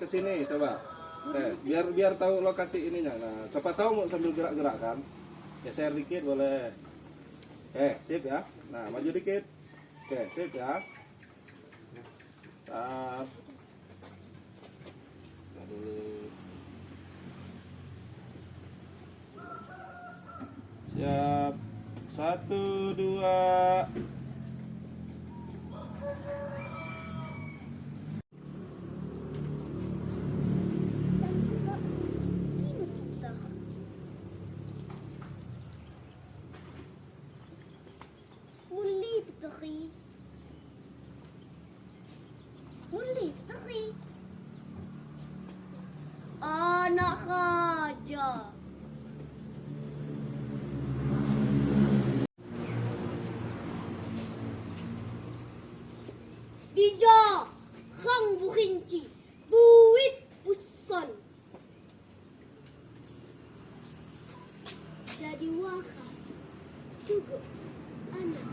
ke sini coba. Biar tahu lokasi ininya. Nah, siapa tahu mau sambil gerak-gerak kan. Geser dikit boleh. Sip ya. Nah, maju dikit. Oke, sip ya. Nah, dulu. Siap. 1, 2. Anak raja. Dija Khang Bukinci Buit Puson jadi waka juga anak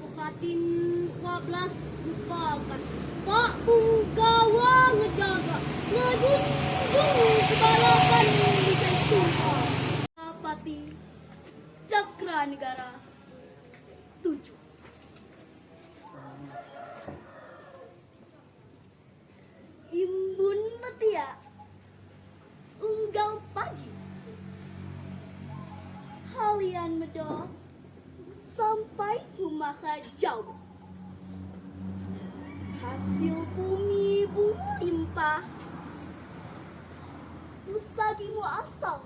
bukatin 12 bukakan Pak Punggawa ngejaga ngejunjung kebalakan di Tuhan Pati Cakra Negara 7. Imbun Metia Unggal pagi Halian Medo sampai rumah jauh hasil bumi limpah usagimu asal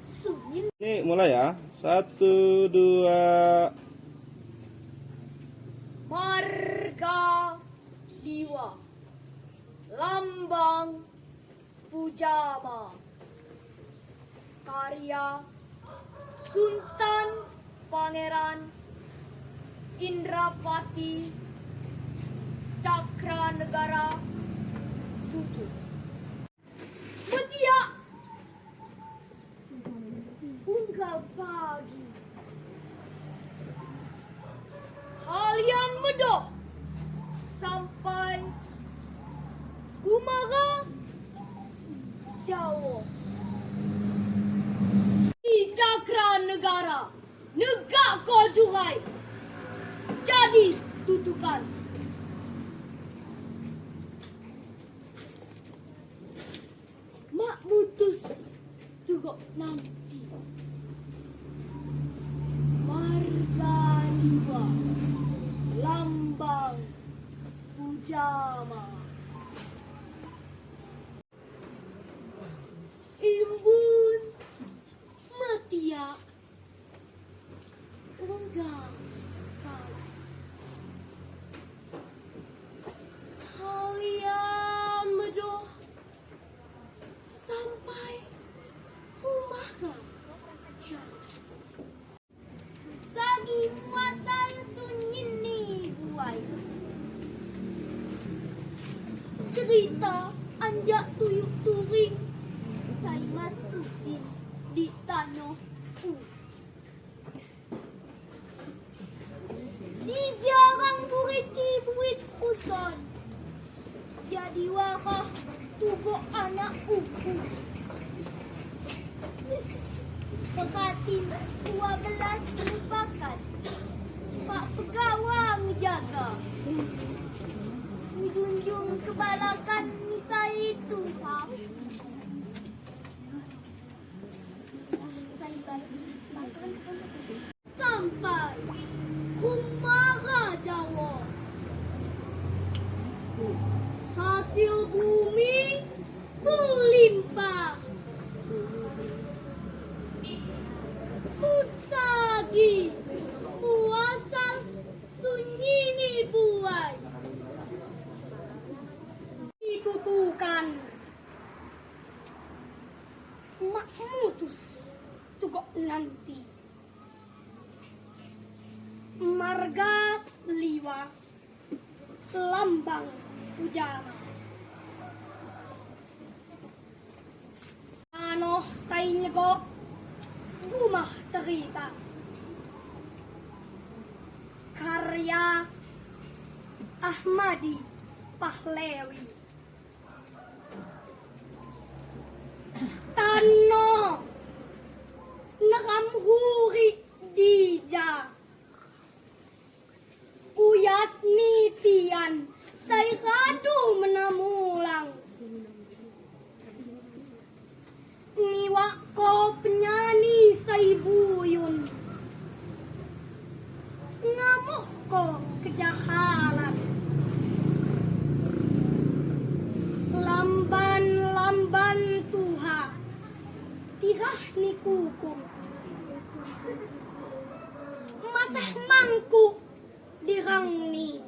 sungin. Ini mulai ya. 1, 2. Marga Diwa Lambang Pujama karya Sultan Pangeran Indrapati Cakra Negara 7. Metia Unggal pagi Halian Medo sampai Gumara Jawa di Cakra Negara negak kojuhai jadi tutukan mak mutus juga nanti marga Diwa Lambang Pujama Imbun Metia Unggal pagi Halian Medo sampai rumah sagi muasan sunyin nih buai cerita anjak tuyuk turing saya mas tuti di tanah di jarang burici buit puson jadi wakah tubuh anak uku Pekatin 12 lupakan Pak Pegawang jaga menjunjung kebalakan nisa itu Pak sampai Humara Jawa hasil bumi melimpah usagi muasal sunyini buai ditutukan mak mutus tugok nanti marga liwa lambang pujama anoh say nego gumah cerita Arya Ahmadi Pahlewi. Tano Nakamhuri Dija Uyasni Tian Saikadu Menamulang Ngiwako penyanyi Saibuyun Ngamuh ko kejahalan Lamban Tuha Tirah ni kukum Masah mangku dirang ni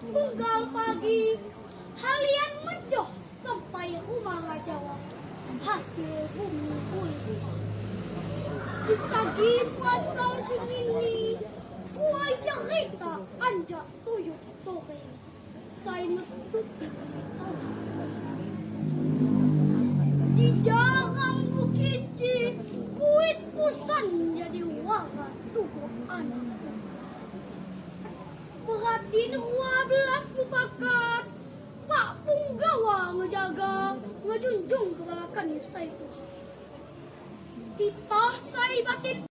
Tunggal pagi Halian medoh sampai rumah Jawa Hasil bumi kulit Isagi puasa sini Kuai cerita anjak tuyuk tore Saya mesti kita Di jarang bukici Kuit pusan jadi warga tubuh anakku Perhatiin 12 mupakat Pak Punggawa ngejaga ngejunjung kebalakan saya Tuhan Kita saya batin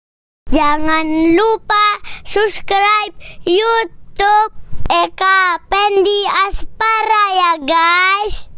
Jangan lupa subscribe YouTube Eka Pendi Aspara ya guys.